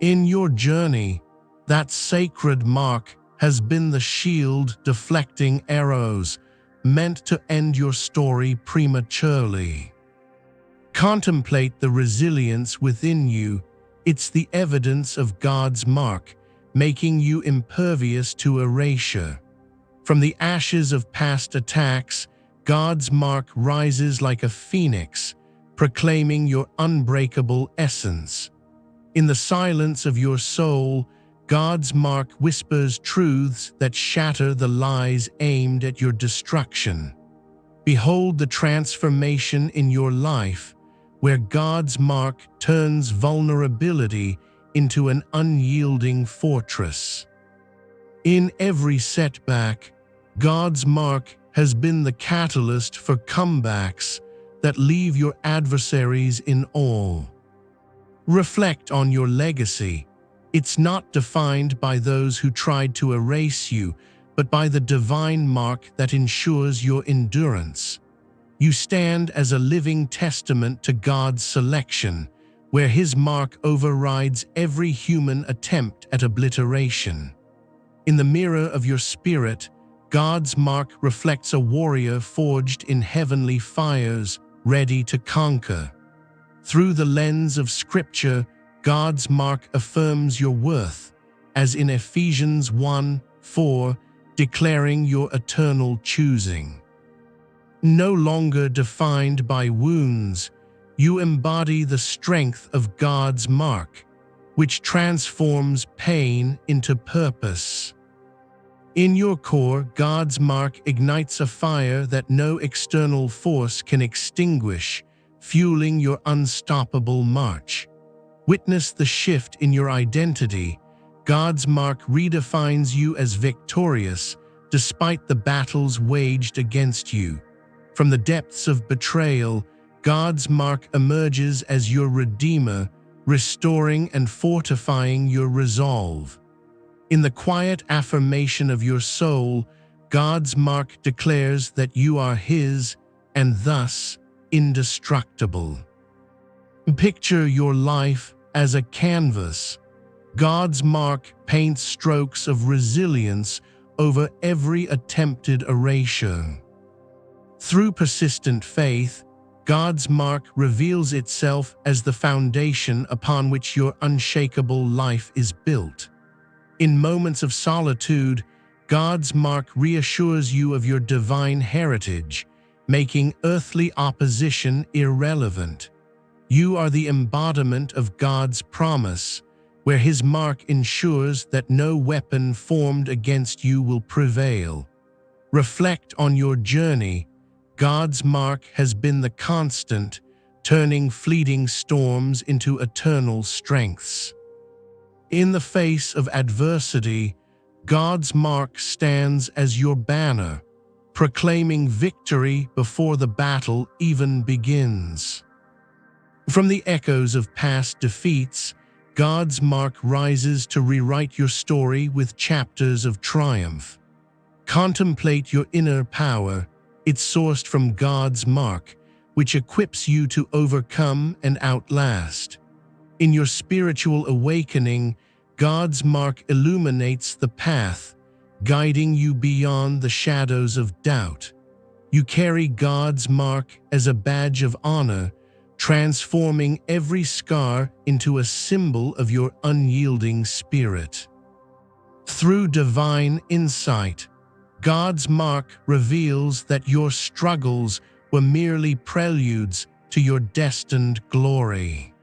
In your journey, that sacred mark has been the shield deflecting arrows meant to end your story prematurely. Contemplate the resilience within you. It's the evidence of God's mark, making you impervious to erasure. From the ashes of past attacks, God's mark rises like a phoenix, proclaiming your unbreakable essence. In the silence of your soul, God's mark whispers truths that shatter the lies aimed at your destruction. Behold the transformation in your life, where God's mark turns vulnerability into an unyielding fortress. In every setback, God's mark has been the catalyst for comebacks that leave your adversaries in awe. Reflect on your legacy. It's not defined by those who tried to erase you, but by the divine mark that ensures your endurance. You stand as a living testament to God's selection, where His mark overrides every human attempt at obliteration. In the mirror of your spirit, God's mark reflects a warrior forged in heavenly fires, ready to conquer. Through the lens of Scripture, God's mark affirms your worth, as in Ephesians 1:4, declaring your eternal choosing. No longer defined by wounds, you embody the strength of God's mark, which transforms pain into purpose. In your core, God's mark ignites a fire that no external force can extinguish, fueling your unstoppable march. Witness the shift in your identity. God's mark redefines you as victorious, despite the battles waged against you. From the depths of betrayal, God's mark emerges as your redeemer, restoring and fortifying your resolve. In the quiet affirmation of your soul, God's mark declares that you are His and thus indestructible. Picture your life as a canvas. God's mark paints strokes of resilience over every attempted erasure. Through persistent faith, God's mark reveals itself as the foundation upon which your unshakable life is built. In moments of solitude, God's mark reassures you of your divine heritage, making earthly opposition irrelevant. You are the embodiment of God's promise, where His mark ensures that no weapon formed against you will prevail. Reflect on your journey. God's mark has been the constant, turning fleeting storms into eternal strengths. In the face of adversity, God's mark stands as your banner, proclaiming victory before the battle even begins. From the echoes of past defeats, God's mark rises to rewrite your story with chapters of triumph. Contemplate your inner power. It's sourced from God's mark, which equips you to overcome and outlast. In your spiritual awakening, God's mark illuminates the path, guiding you beyond the shadows of doubt. You carry God's mark as a badge of honor, transforming every scar into a symbol of your unyielding spirit. Through divine insight, God's mark reveals that your struggles were merely preludes to your destined glory.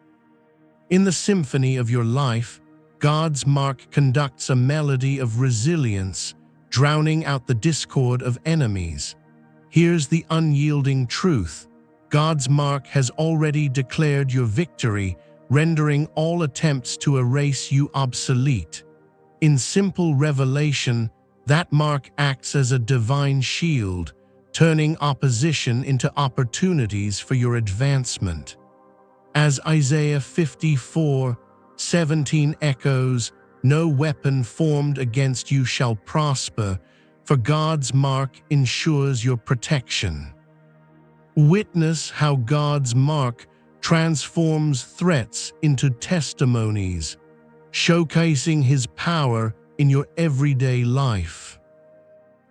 In the symphony of your life, God's mark conducts a melody of resilience, drowning out the discord of enemies. Here's the unyielding truth. God's mark has already declared your victory, rendering all attempts to erase you obsolete. In simple revelation, that mark acts as a divine shield, turning opposition into opportunities for your advancement. As Isaiah 54:17 echoes, "No weapon formed against you shall prosper, for God's mark ensures your protection." Witness how God's mark transforms threats into testimonies, showcasing His power in your everyday life.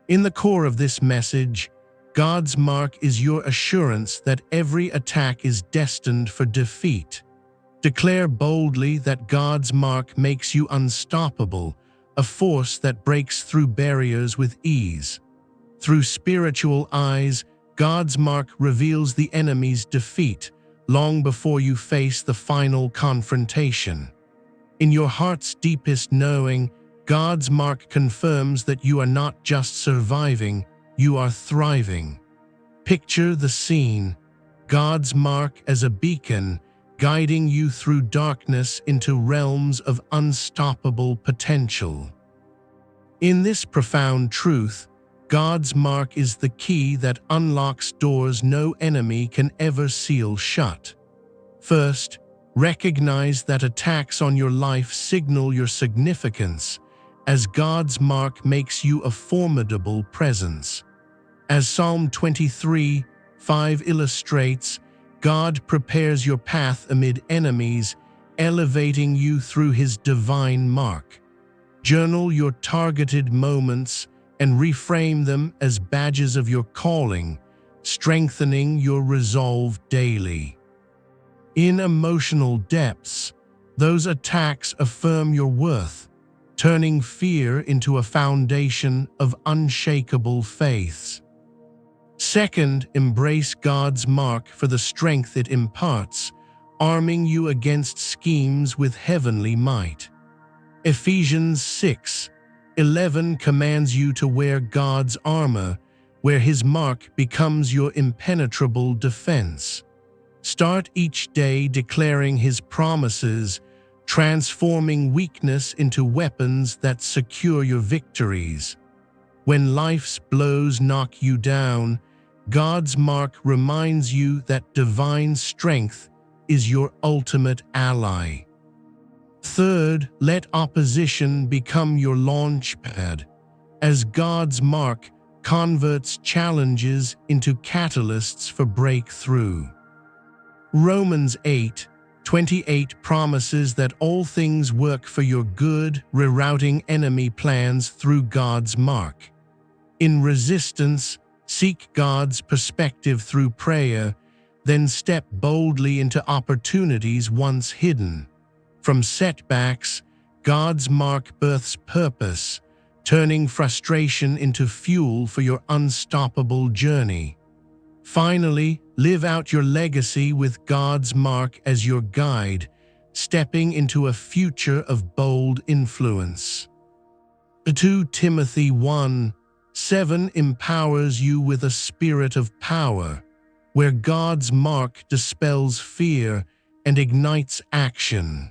In the core of this message, God's mark is your assurance that every attack is destined for defeat. Declare boldly that God's mark makes you unstoppable, a force that breaks through barriers with ease. Through spiritual eyes, God's mark reveals the enemy's defeat long before you face the final confrontation. In your heart's deepest knowing, God's mark confirms that you are not just surviving, you are thriving. Picture the scene: God's mark as a beacon, guiding you through darkness into realms of unstoppable potential. In this profound truth, God's mark is the key that unlocks doors no enemy can ever seal shut. First, recognize that attacks on your life signal your significance, as God's mark makes you a formidable presence. As Psalm 23:5 illustrates, God prepares your path amid enemies, elevating you through His divine mark. Journal your targeted moments and reframe them as badges of your calling, strengthening your resolve daily. In emotional depths, those attacks affirm your worth, turning fear into a foundation of unshakable faiths. Second, embrace God's mark for the strength it imparts, arming you against schemes with heavenly might. Ephesians 6:11 commands you to wear God's armor, where His mark becomes your impenetrable defense. Start each day declaring His promises, transforming weakness into weapons that secure your victories. When life's blows knock you down, God's mark reminds you that divine strength is your ultimate ally. Third, let opposition become your launch pad, as God's mark converts challenges into catalysts for breakthrough. Romans 8:28 promises that all things work for your good, rerouting enemy plans through God's mark. In resistance, seek God's perspective through prayer, then step boldly into opportunities once hidden. From setbacks, God's mark births purpose, turning frustration into fuel for your unstoppable journey. Finally, live out your legacy with God's mark as your guide, stepping into a future of bold influence. 2 Timothy 1:7 empowers you with a spirit of power, where God's mark dispels fear and ignites action.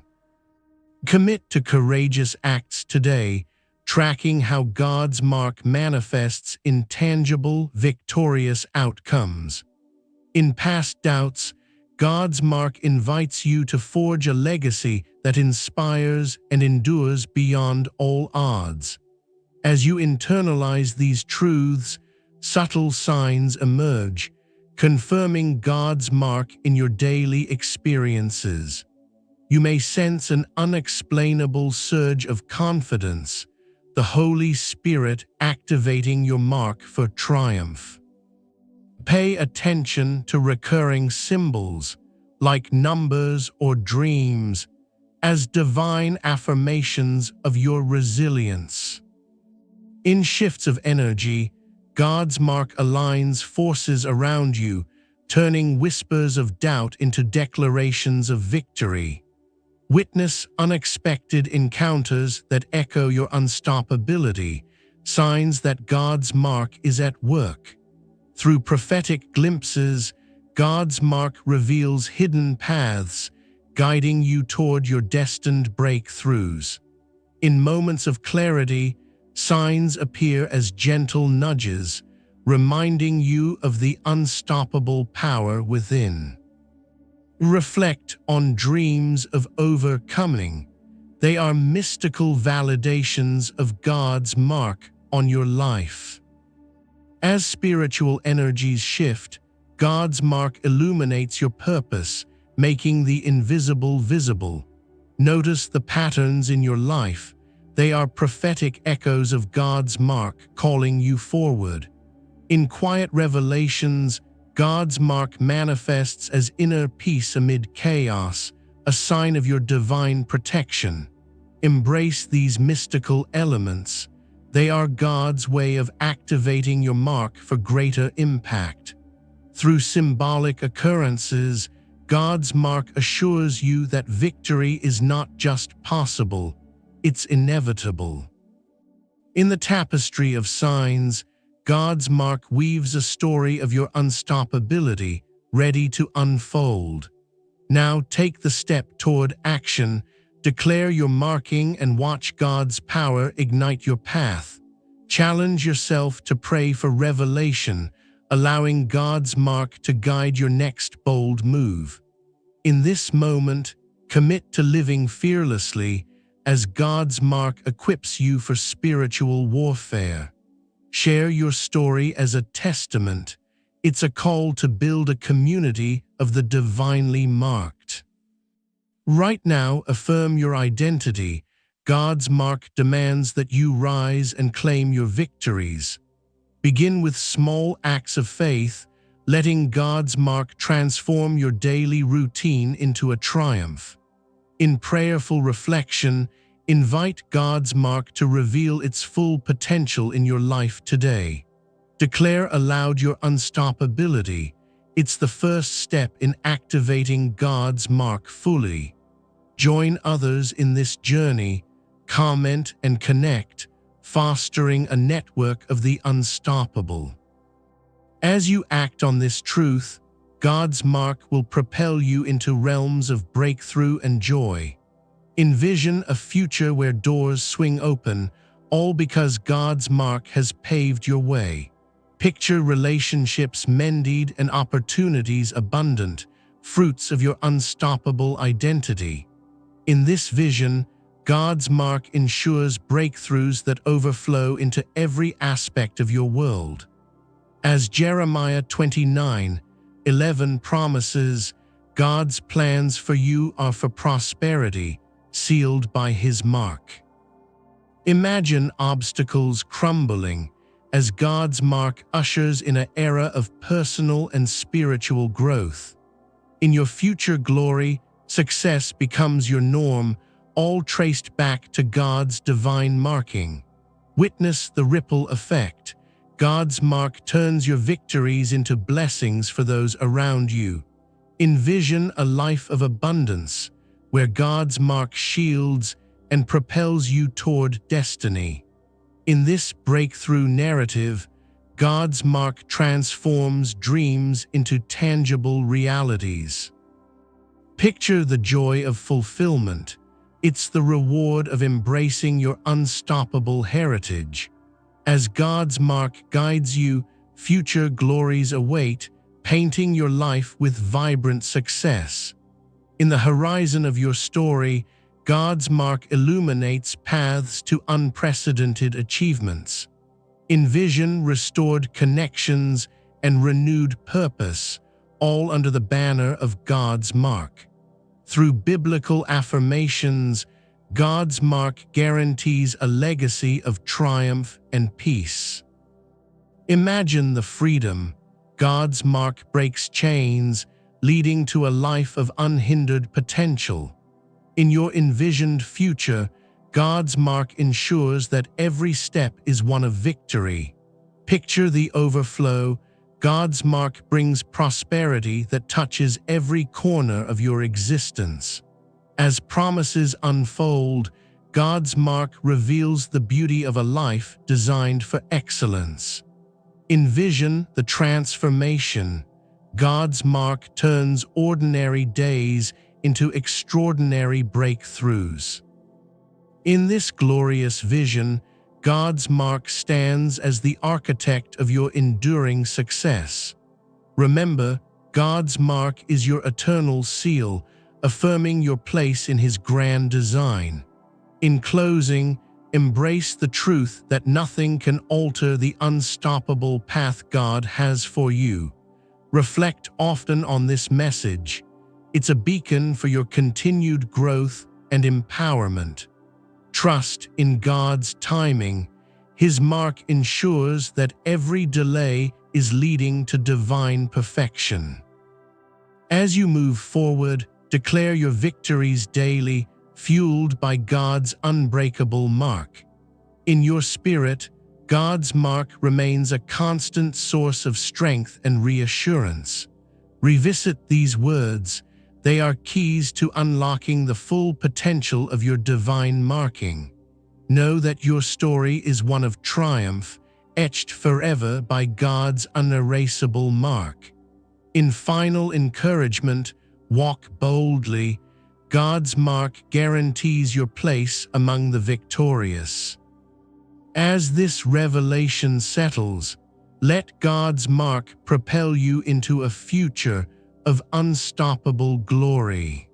Commit to courageous acts today, tracking how God's mark manifests in tangible, victorious outcomes. In past doubts, God's mark invites you to forge a legacy that inspires and endures beyond all odds. As you internalize these truths, subtle signs emerge, confirming God's mark in your daily experiences. You may sense an unexplainable surge of confidence, the Holy Spirit activating your mark for triumph. Pay attention to recurring symbols, like numbers or dreams, as divine affirmations of your resilience. In shifts of energy, God's mark aligns forces around you, turning whispers of doubt into declarations of victory. Witness unexpected encounters that echo your unstoppability, signs that God's mark is at work. Through prophetic glimpses, God's mark reveals hidden paths, guiding you toward your destined breakthroughs. In moments of clarity, signs appear as gentle nudges, reminding you of the unstoppable power within. Reflect on dreams of overcoming. They are mystical validations of God's mark on your life. As spiritual energies shift, God's mark illuminates your purpose, making the invisible visible. Notice the patterns in your life. They are prophetic echoes of God's mark calling you forward. In quiet revelations, God's mark manifests as inner peace amid chaos, a sign of your divine protection. Embrace these mystical elements. They are God's way of activating your mark for greater impact. Through symbolic occurrences, God's mark assures you that victory is not just possible, it's inevitable. In the tapestry of signs, God's mark weaves a story of your unstoppability, ready to unfold. Now take the step toward action, declare your marking and watch God's power ignite your path. Challenge yourself to pray for revelation, allowing God's mark to guide your next bold move. In this moment, commit to living fearlessly as God's mark equips you for spiritual warfare. Share your story as a testament. It's a call to build a community of the divinely marked. Right now, affirm your identity. God's mark demands that you rise and claim your victories. Begin with small acts of faith, letting God's mark transform your daily routine into a triumph. In prayerful reflection, invite God's mark to reveal its full potential in your life today. Declare aloud your unstoppability. It's the first step in activating God's mark fully. Join others in this journey, comment and connect, fostering a network of the unstoppable. As you act on this truth, God's mark will propel you into realms of breakthrough and joy. Envision a future where doors swing open, all because God's mark has paved your way. Picture relationships mended and opportunities abundant, fruits of your unstoppable identity. In this vision, God's mark ensures breakthroughs that overflow into every aspect of your world. As Jeremiah 29:11 promises, God's plans for you are for prosperity, sealed by His mark. Imagine obstacles crumbling as God's mark ushers in an era of personal and spiritual growth. In your future glory, success becomes your norm, all traced back to God's divine marking. Witness the ripple effect. God's mark turns your victories into blessings for those around you. Envision a life of abundance, where God's mark shields and propels you toward destiny. In this breakthrough narrative, God's mark transforms dreams into tangible realities. Picture the joy of fulfillment. It's the reward of embracing your unstoppable heritage. As God's mark guides you, future glories await, painting your life with vibrant success. In the horizon of your story, God's mark illuminates paths to unprecedented achievements. Envision restored connections and renewed purpose, all under the banner of God's mark. Through biblical affirmations, God's mark guarantees a legacy of triumph and peace. Imagine the freedom. God's mark breaks chains, leading to a life of unhindered potential. In your envisioned future, God's mark ensures that every step is one of victory. Picture the overflow. God's mark brings prosperity that touches every corner of your existence. As promises unfold, God's mark reveals the beauty of a life designed for excellence. Envision the transformation. God's mark turns ordinary days into extraordinary breakthroughs. In this glorious vision, God's mark stands as the architect of your enduring success. Remember, God's mark is your eternal seal, affirming your place in His grand design. In closing, embrace the truth that nothing can alter the unstoppable path God has for you. Reflect often on this message. It's a beacon for your continued growth and empowerment. Trust in God's timing. His mark ensures that every delay is leading to divine perfection. As you move forward, declare your victories daily, fueled by God's unbreakable mark. In your spirit, God's mark remains a constant source of strength and reassurance. Revisit these words. They are keys to unlocking the full potential of your divine marking. Know that your story is one of triumph, etched forever by God's unerasable mark. In final encouragement, walk boldly. God's mark guarantees your place among the victorious. As this revelation settles, let God's mark propel you into a future of unstoppable glory.